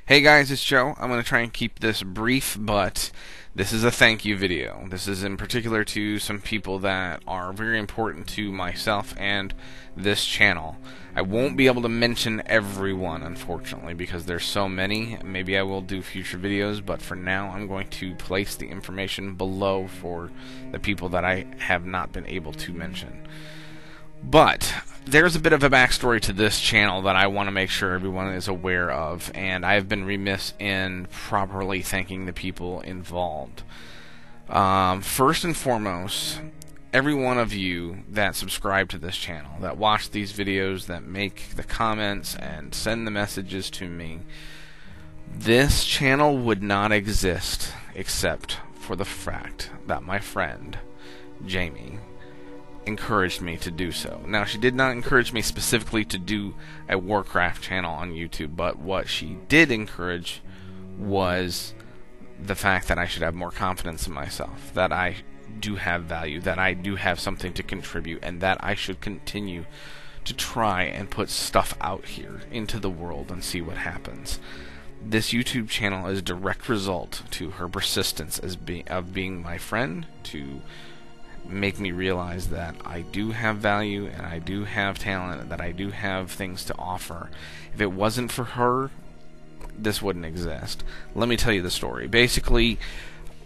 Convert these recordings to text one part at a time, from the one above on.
Hey guys, it's Joe. I'm going to try and keep this brief, but this is a thank you video. This is in particular to some people that are very important to myself and this channel. I won't be able to mention everyone, unfortunately, because there's so many. Maybe I will do future videos, but for now I'm going to place the information below for the people that I have not been able to mention. But there's a bit of a backstory to this channel that I want to make sure everyone is aware of, and I have been remiss in properly thanking the people involved. First and foremost, every one of you that subscribe to this channel, that watch these videos, that make the comments and send the messages to me, this channel would not exist except for the fact that my friend, Jamie, encouraged me to do so. Now, she did not encourage me specifically to do a Warcraft channel on YouTube, but what she did encourage was the fact that I should have more confidence in myself, that I do have value, that I do have something to contribute, and that I should continue to try and put stuff out here into the world and see what happens. This YouTube channel is a direct result to her persistence as being my friend, to make me realize that I do have value and I do have talent and that I do have things to offer. If it wasn't for her, this wouldn't exist. Let me tell you the story. Basically,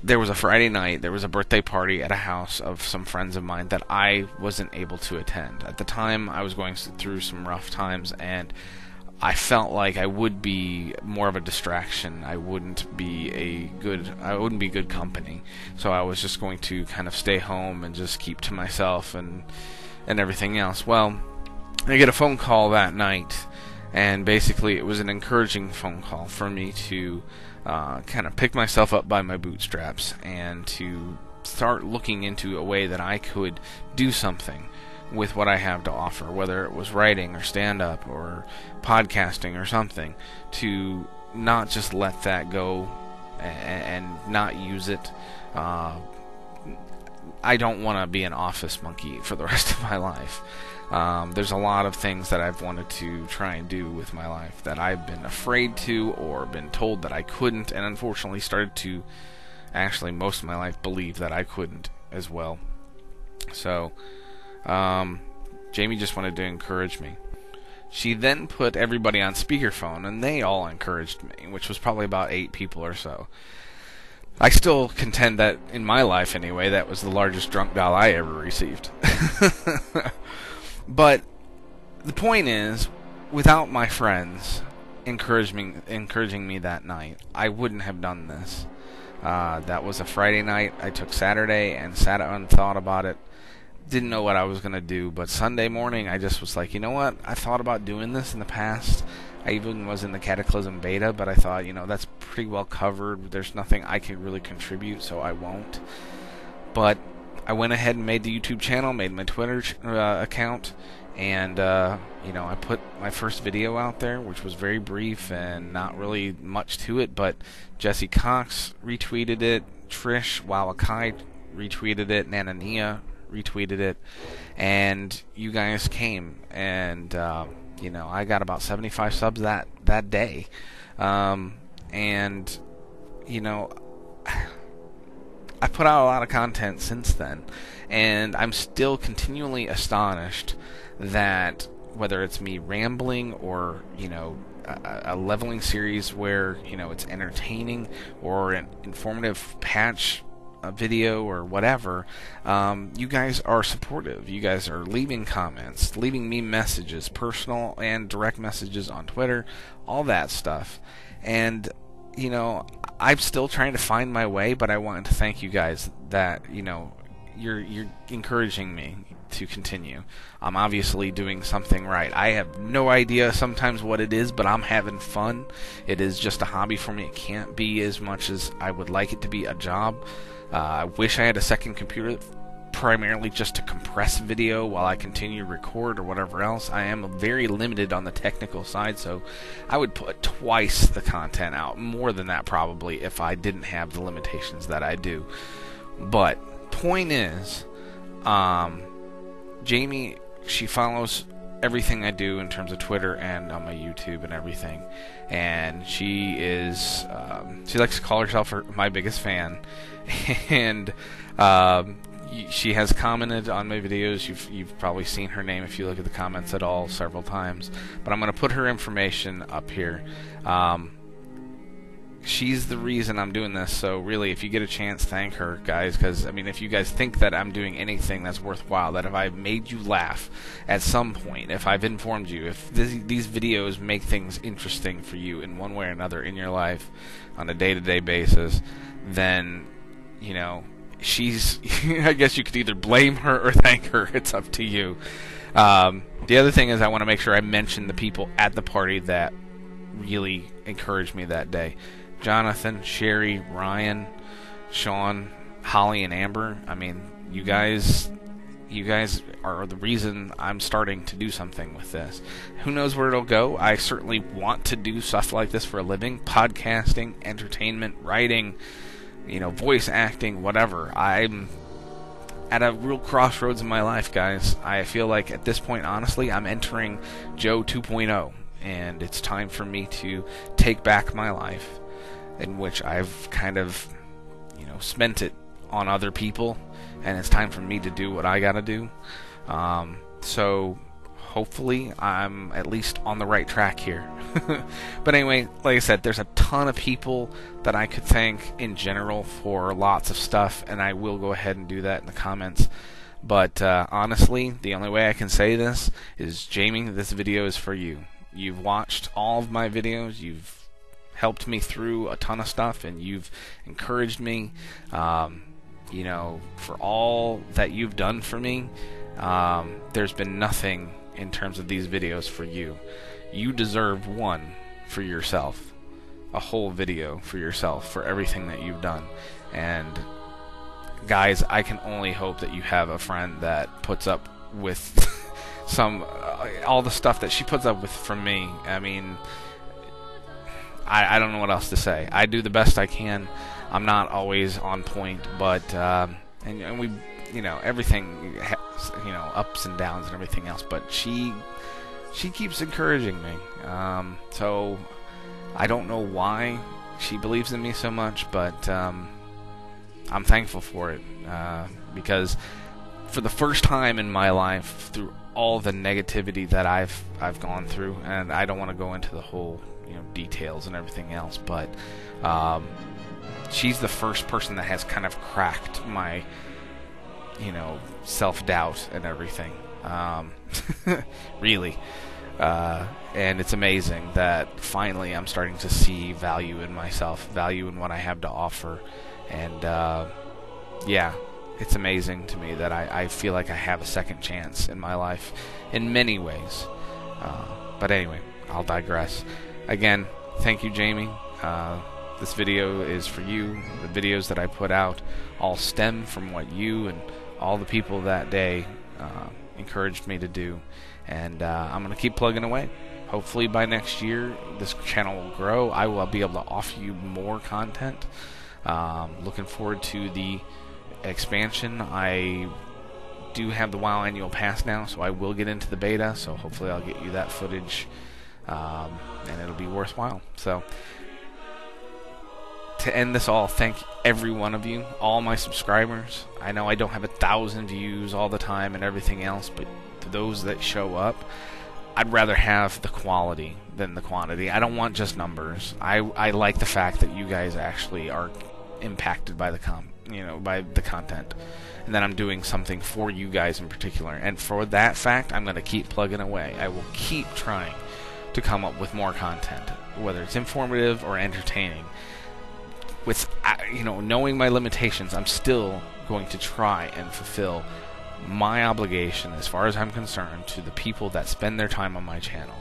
there was a Friday night, there was a birthday party at a house of some friends of mine that I wasn't able to attend. At the time, I was going through some rough times, and I felt like I would be more of a distraction. I wouldn't be good company. So I was just going to kind of stay home and just keep to myself and everything else. Well, I get a phone call that night, and basically it was an encouraging phone call for me to kind of pick myself up by my bootstraps and to start looking into a way that I could do something with what I have to offer, whether it was writing or stand-up or podcasting or something, to not just let that go and not use it. I don't want to be an office monkey for the rest of my life. There's a lot of things that I've wanted to try and do with my life that I've been afraid to or been told that I couldn't, and unfortunately started to actually most of my life believe that I couldn't as well. So Jamie just wanted to encourage me. She then put everybody on speakerphone, and they all encouraged me, which was probably about 8 people or so. I still contend that, in my life anyway, that was the largest drunk dial I ever received. But the point is, without my friends encouraging me that night, I wouldn't have done this. That was a Friday night. I took Saturday and sat and thought about it. Didn't know what I was going to do, but Sunday morning I just was like, you know what, I thought about doing this in the past. I even was in the Cataclysm beta, but I thought, you know, that's pretty well covered. There's nothing I can really contribute, so I won't. But I went ahead and made the YouTube channel, made my Twitter account, and you know, I put my first video out there, which was very brief and not really much to it, but Jesse Cox retweeted it, Trish Wawakai retweeted it, Nanania retweeted it, and you guys came, and you know, I got about 75 subs that day, and you know, I put out a lot of content since then, and I'm still continually astonished that whether it's me rambling or, you know, a leveling series where, you know, it's entertaining, or an informative patch a video or whatever, you guys are supportive. You guys are leaving comments, leaving me messages, personal and direct messages on Twitter, all that stuff. And, you know, I'm still trying to find my way, but I wanted to thank you guys that, you know, you're encouraging me to continue. I'm obviously doing something right. I have no idea sometimes what it is, but I'm having fun. It is just a hobby for me. It can't be as much as I would like it to be a job. I wish I had a second computer primarily just to compress video while I continue to record or whatever else. I am very limited on the technical side, so I would put twice the content out, more than that probably, if I didn't have the limitations that I do. But point is, Jamie, she follows everything I do in terms of Twitter and on my YouTube and everything. And she is, she likes to call herself my biggest fan. And she has commented on my videos. You've probably seen her name if you look at the comments at all several times. But I'm going to put her information up here. She's the reason I'm doing this, so really, if you get a chance, thank her, guys, because, I mean, if you guys think that I'm doing anything that's worthwhile, that if I've made you laugh at some point, if I've informed you, if these videos make things interesting for you in one way or another in your life on a day-to-day basis, then, you know, she's, I guess you could either blame her or thank her. It's up to you. The other thing is I want to make sure I mention the people at the party that really encouraged me that day. Jonathan, Sheri, Ryan, Sean, Holly, and Amber. I mean, you guys are the reason I'm starting to do something with this. Who knows where it'll go? I certainly want to do stuff like this for a living. Podcasting, entertainment, writing, you know, voice acting, whatever. I'm at a real crossroads in my life, guys. I feel like at this point, honestly, I'm entering Joe 2.0, and it's time for me to take back my life, in which I've kind of, you know, spent it on other people, and it's time for me to do what I gotta do. So hopefully I'm at least on the right track here. But anyway, like I said, there's a ton of people that I could thank in general for lots of stuff, and I will go ahead and do that in the comments. But honestly, the only way I can say this is, Jamie, this video is for you. You've watched all of my videos, you've helped me through a ton of stuff, and you've encouraged me, you know, for all that you've done for me. There's been nothing in terms of these videos for you. You deserve one for yourself, a whole video for yourself, for everything that you've done. And guys, I can only hope that you have a friend that puts up with some all the stuff that she puts up with from me. I mean, I don't know what else to say. I do the best I can. I'm not always on point, but and we, you know, everything has, you know, ups and downs and everything else. But she keeps encouraging me. So I don't know why she believes in me so much, but I'm thankful for it, because for the first time in my life, through all the negativity that I've gone through, and I don't want to go into the whole, you know, details and everything else, but she's the first person that has kind of cracked my, you know, self-doubt and everything. Really. And it's amazing that finally I'm starting to see value in myself, value in what I have to offer. And yeah, it's amazing to me that I feel like I have a second chance in my life in many ways. But anyway, I'll digress. Again, thank you, Jamie. This video is for you. The videos that I put out all stem from what you and all the people that day encouraged me to do. And I'm going to keep plugging away. Hopefully by next year, this channel will grow. I will be able to offer you more content. Looking forward to the expansion. I do have the WoW Annual Pass now, so I will get into the beta. So hopefully I'll get you that footage, and it'll be worthwhile. So to end this all, thank every one of you, all my subscribers. I know I don't have 1,000 views all the time and everything else, but to those that show up, I'd rather have the quality than the quantity. I don't want just numbers. I like the fact that you guys actually are impacted by the by the content, and that I'm doing something for you guys in particular. And for that fact, I'm going to keep plugging away. I will keep trying to come up with more content, whether it's informative or entertaining. With, you know, knowing my limitations, I'm still going to try and fulfill my obligation, as far as I'm concerned, to the people that spend their time on my channel.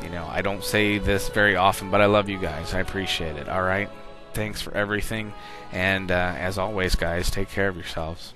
You know, I don't say this very often, but I love you guys. I appreciate it. Alright? Thanks for everything. And as always, guys, take care of yourselves.